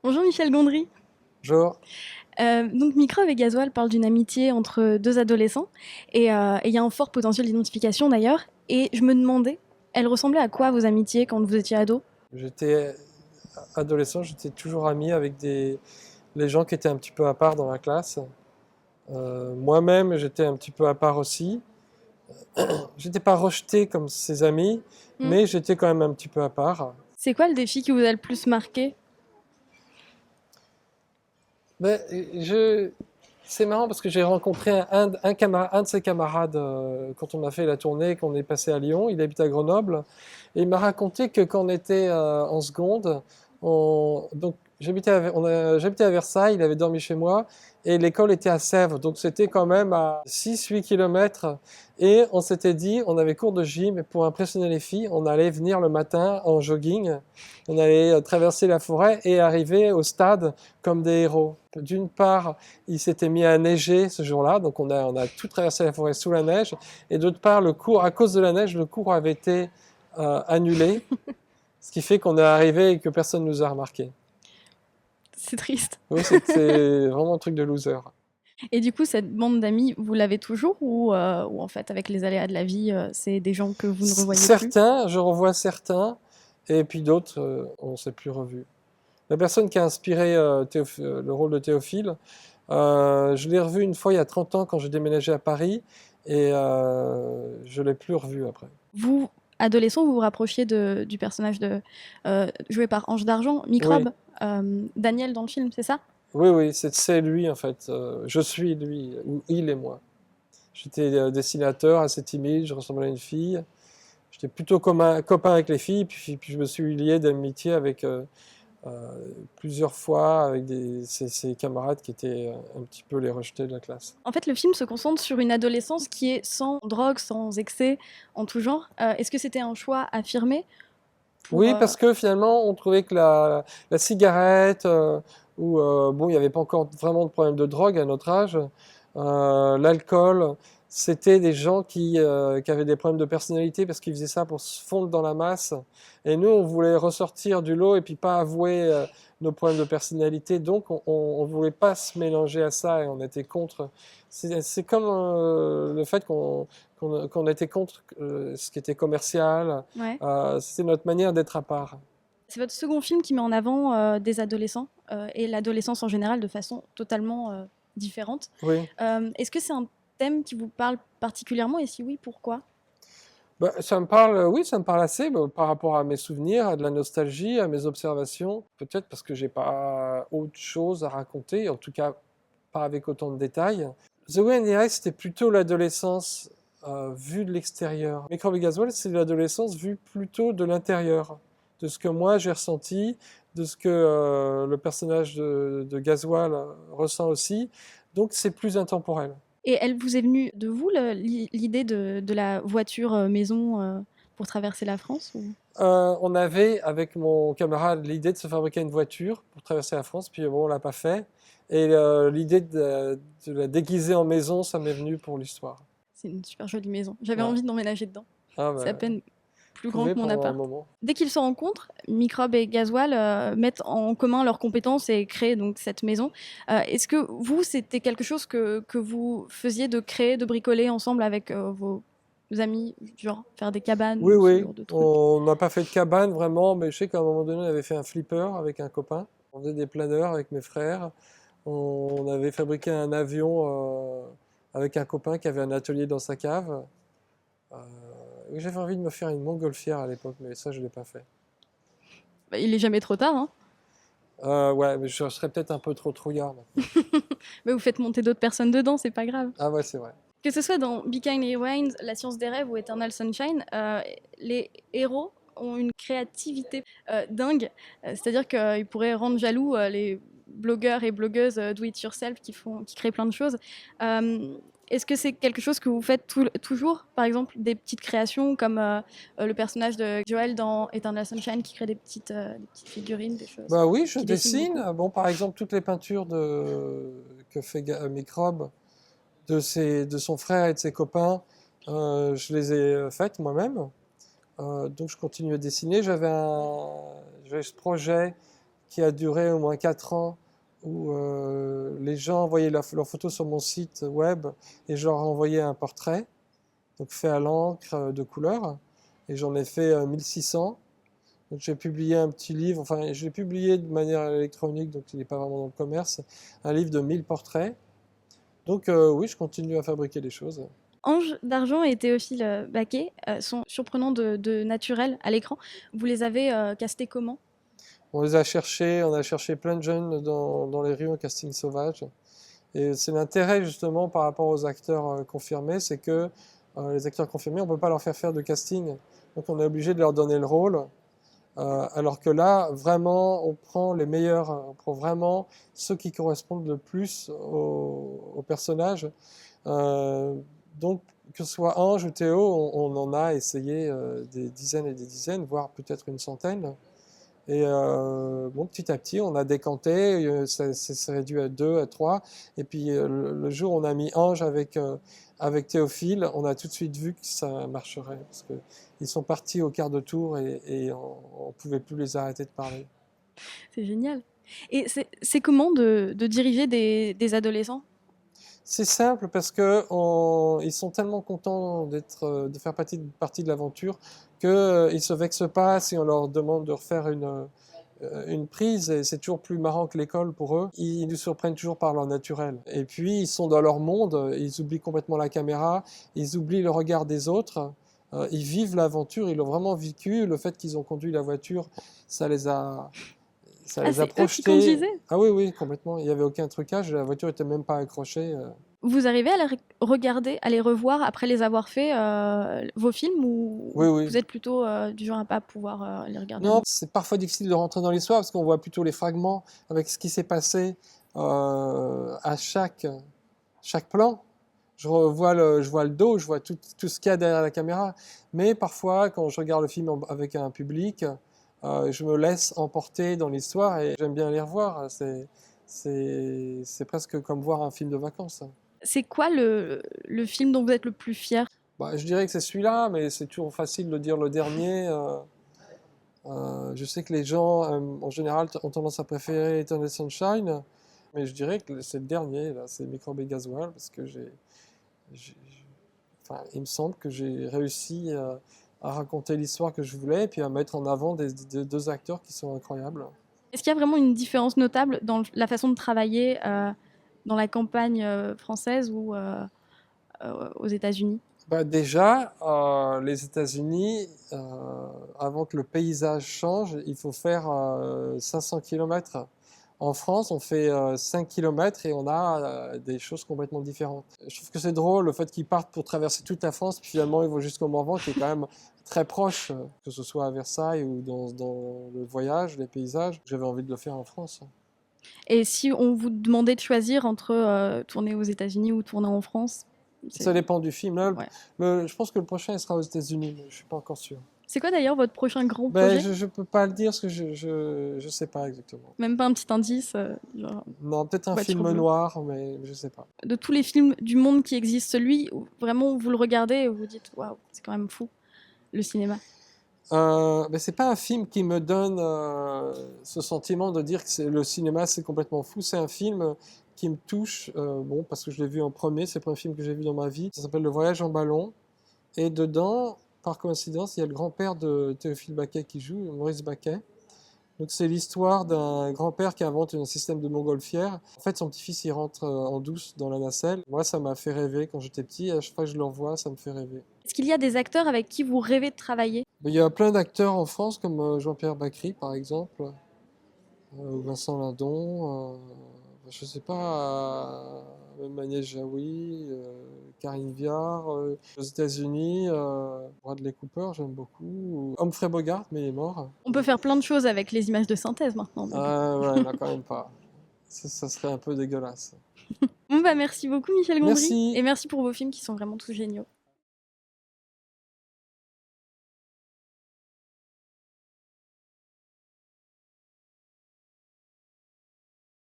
Bonjour Michel Gondry. Genre, Donc Microbe et Gasoil parlent d'une amitié entre deux adolescents et il y a un fort potentiel d'identification d'ailleurs. Et je me demandais, elle ressemblait à quoi vos amitiés quand vous étiez ado? j'étais adolescent, j'étais toujours ami avec les gens qui étaient un petit peu à part dans la classe. Moi-même, j'étais un petit peu à part aussi. J'étais pas rejeté comme ses amis, Hmm. mais j'étais quand même un petit peu à part. C'est quoi le défi qui vous a le plus marqué? Mais c'est marrant parce que j'ai rencontré un de ses camarades quand on a fait la tournée, qu'on est passé à Lyon. Il habite à Grenoble. Et il m'a raconté que quand on était en seconde, donc j'habitais à Versailles, il avait dormi chez moi, et l'école était à Sèvres, donc c'était quand même à 6-8 kilomètres. Et on s'était dit, on avait cours de gym, et pour impressionner les filles, on allait venir le matin en jogging, on allait traverser la forêt et arriver au stade comme des héros. D'une part, il s'était mis à neiger ce jour-là, donc on a tout traversé la forêt sous la neige, et d'autre part, le cours, à cause de la neige, le cours avait été annulé, ce qui fait qu'on est arrivé et que personne ne nous a remarqué. C'est triste. Oui, c'était vraiment un truc de loser. Et du coup, cette bande d'amis, vous l'avez toujours ou en fait, avec les aléas de la vie, c'est des gens que vous ne revoyez plus? Certains, je revois certains, et puis d'autres, on ne s'est plus revus. La personne qui a inspiré le rôle de Théophile, je l'ai revu une fois il y a 30 ans quand j'ai déménagé à Paris, et je ne l'ai plus revu après. Vous, adolescent, vous vous rapprochiez du personnage joué par Ange d'Argent, Oui, Microbe, Daniel dans le film, c'est ça? oui, oui, c'est lui en fait. Je suis lui, ou il est moi. J'étais dessinateur, assez timide, je ressemblais à une fille. J'étais plutôt copain avec les filles, puis je me suis lié d'amitié avec plusieurs fois avec ses camarades qui étaient un petit peu les rejetés de la classe. En fait, le film se concentre sur une adolescence qui est sans drogue, sans excès, en tout genre. Est-ce que c'était un choix affirmé pour... Oui, parce que finalement, on trouvait que la cigarette, ou bon, il n'y avait pas encore vraiment de problème de drogue à notre âge, l'alcool, c'était des gens qui avaient des problèmes de personnalité parce qu'ils faisaient ça pour se fondre dans la masse. Et nous, on voulait ressortir du lot et puis pas avouer nos problèmes de personnalité. Donc, on voulait pas se mélanger à ça et on était contre. C'est comme le fait qu'on était contre ce qui était commercial. Ouais. C'était notre manière d'être à part. C'est votre second film qui met en avant des adolescents et l'adolescence en général de façon totalement différente. Oui. Est-ce que c'est un thème qui vous parle particulièrement et si oui, pourquoi? Bah, ça me parle, oui, ça me parle assez par rapport à mes souvenirs, à de la nostalgie, à mes observations. Peut-être parce que j'ai pas autre chose à raconter, en tout cas pas avec autant de détails. The Way and the Ice, c'était plutôt l'adolescence vue de l'extérieur. Microbe et Gasoil, c'est l'adolescence vue plutôt de l'intérieur, de ce que moi j'ai ressenti, de ce que le personnage de Gasoil ressent aussi. Donc c'est plus intemporel. Et elle vous est venue de vous, l'idée de la voiture maison pour traverser la France ou... On avait, avec mon camarade, l'idée de se fabriquer une voiture pour traverser la France, puis bon, on l'a pas fait. Et l'idée de la déguiser en maison, ça m'est venu pour l'histoire. C'est une super jolie maison. J'avais Ouais. envie d'emménager dedans. Ah C'est à ben, peine vous plus grand pouvez que mon pendant un appart. moment. Dès qu'ils se rencontrent, Microbe et Gasoil mettent en commun leurs compétences et créent donc cette maison. Est-ce que vous, c'était quelque chose que vous faisiez de créer, de bricoler ensemble avec vos amis, genre faire des cabanes Oui, ou ce oui, genre de trucs? on n'a pas fait de cabane vraiment, mais je sais qu'à un moment donné, on avait fait un flipper avec un copain. On faisait des planeurs avec mes frères. On avait fabriqué un avion avec un copain qui avait un atelier dans sa cave. Euh, J'avais envie de me faire une montgolfière à l'époque, mais ça, je ne l'ai pas fait. Bah, il est jamais trop tard, hein. Ouais, mais je serais peut-être un peu trop trouillard maintenant. Mais vous faites monter d'autres personnes dedans, c'est pas grave. Ah ouais, c'est vrai. Que ce soit dans Be Kind and Rewind, La science des rêves ou Eternal Sunshine, les héros ont une créativité dingue. C'est-à-dire qu'ils pourraient rendre jaloux les blogueurs et blogueuses do-it-yourself qui créent plein de choses. Est-ce que c'est quelque chose que vous faites toujours? Par exemple, des petites créations comme le personnage de Joel dans Eternal Sunshine qui crée des petites figurines, des choses, Bah oui, je qui dessine dessine. beaucoup. Bon, par exemple, toutes les peintures que fait Microbe de son frère et de ses copains, je les ai faites moi-même. Donc je continue à dessiner. J'avais ce projet qui a duré au moins 4 ans, où les gens envoyaient leurs photos sur mon site web et je leur envoyais un portrait, donc fait à l'encre de couleur, et j'en ai fait 1600. Donc j'ai publié un petit livre, enfin je l'ai publié de manière électronique, donc il n'est pas vraiment dans le commerce, un livre de 1000 portraits. Donc oui, je continue à fabriquer des choses. Ange d'argent et Théophile Baquet sont surprenants de naturel à l'écran. Vous les avez castés comment? On les a cherchés, on a cherché plein de jeunes dans les rues en casting sauvage. Et c'est l'intérêt justement par rapport aux acteurs confirmés, c'est que les acteurs confirmés, on ne peut pas leur faire de casting. Donc on est obligé de leur donner le rôle. Alors que là, vraiment, on prend les meilleurs, on prend vraiment ceux qui correspondent le plus au personnage. Donc, que ce soit Ange ou Théo, on en a essayé des dizaines et des dizaines, voire peut-être une centaine. Et bon, petit à petit, on a décanté, ça s'est réduit à 2, à 3. Et puis le jour où on a mis Ange avec Théophile, on a tout de suite vu que ça marcherait. Parce qu'ils sont partis au quart de tour et on ne pouvait plus les arrêter de parler. C'est génial. Et c'est comment de diriger des adolescents? C'est simple parce qu'ils sont tellement contents de faire partie de l'aventure qu'ils ne se vexent pas si on leur demande de refaire une prise, et c'est toujours plus marrant que l'école pour eux. Ils nous surprennent toujours par leur naturel. Et puis, ils sont dans leur monde, ils oublient complètement la caméra, ils oublient le regard des autres, ils vivent l'aventure, ils l'ont vraiment vécu. Le fait qu'ils ont conduit la voiture, ça les a Ah, c'est eux qui projetés. conduisaient? Ah oui, oui, complètement. Il n'y avait aucun trucage, la voiture n'était même pas accrochée. Vous arrivez à les regarder, à les revoir après les avoir fait, vos films, Oui, ou oui. vous êtes plutôt du genre à pas pouvoir les regarder? Non, c'est parfois difficile de rentrer dans l'histoire parce qu'on voit plutôt les fragments avec ce qui s'est passé à chaque plan. Je vois le dos, je vois tout ce qu'il y a derrière la caméra. Mais parfois, quand je regarde le film avec un public, je me laisse emporter dans l'histoire et j'aime bien les revoir. C'est presque comme voir un film de vacances. C'est quoi le film dont vous êtes le plus fier? Bah, je dirais que c'est celui-là, mais c'est toujours facile de dire le dernier. Je sais que les gens, en général, ont tendance à préférer Eternal Sunshine, mais je dirais que c'est le dernier, là, c'est Microbe et Gasoil, parce que j'ai- enfin, il me semble que j'ai réussi à raconter l'histoire que je voulais, et puis à mettre en avant des deux acteurs qui sont incroyables. Est-ce qu'il y a vraiment une différence notable dans la façon de travailler dans la campagne française ou aux États-Unis? Bah, déjà, les États-Unis, avant que le paysage change, il faut faire 500 km. En France, on fait 5 km et on a des choses complètement différentes. Je trouve que c'est drôle le fait qu'ils partent pour traverser toute la France, puis finalement ils vont jusqu'au Morvan, qui est quand même très proche, que ce soit à Versailles ou dans le voyage, les paysages. J'avais envie de le faire en France. Et si on vous demandait de choisir entre tourner aux États-Unis ou tourner en France, Ça dépend du film. Là, ouais. je pense que le prochain il sera aux États-Unis, mais je ne suis pas encore sûr. C'est quoi d'ailleurs votre prochain grand Ben, projet? je peux pas le dire parce que je sais pas exactement. Même pas un petit indice genre Non, peut-être un voiture film bleue. noir, mais je sais pas. De tous les films du monde qui existent, celui où vraiment vous le regardez et vous vous dites waouh, c'est quand même fou, le cinéma. Mais c'est pas un film qui me donne ce sentiment de dire que le cinéma c'est complètement fou. C'est un film qui me touche, bon, parce que je l'ai vu en premier, c'est le premier film que j'ai vu dans ma vie. Ça s'appelle Le Voyage en ballon. Et dedans, par coïncidence, il y a le grand-père de Théophile Baquet qui joue, Maurice Baquet. Donc c'est l'histoire d'un grand-père qui invente un système de montgolfière. En fait, son petit-fils, il rentre en douce dans la nacelle. Moi, ça m'a fait rêver quand j'étais petit. À chaque fois que je le revois, ça me fait rêver. Est-ce qu'il y a des acteurs avec qui vous rêvez de travailler? Il y a plein d'acteurs en France, comme Jean-Pierre Bacry, par exemple, ou Vincent Lindon. Je sais pas, même Agnès Jaoui, Karine Viard. Aux États-Unis, Bradley Cooper, j'aime beaucoup. Humphrey Bogart, mais il est mort. On peut faire plein de choses avec les images de synthèse maintenant. Donc. Ouais, non, quand même pas. Ça serait un peu dégueulasse. Bon bah merci beaucoup Michel Gondry, Merci. et merci pour vos films qui sont vraiment tous géniaux.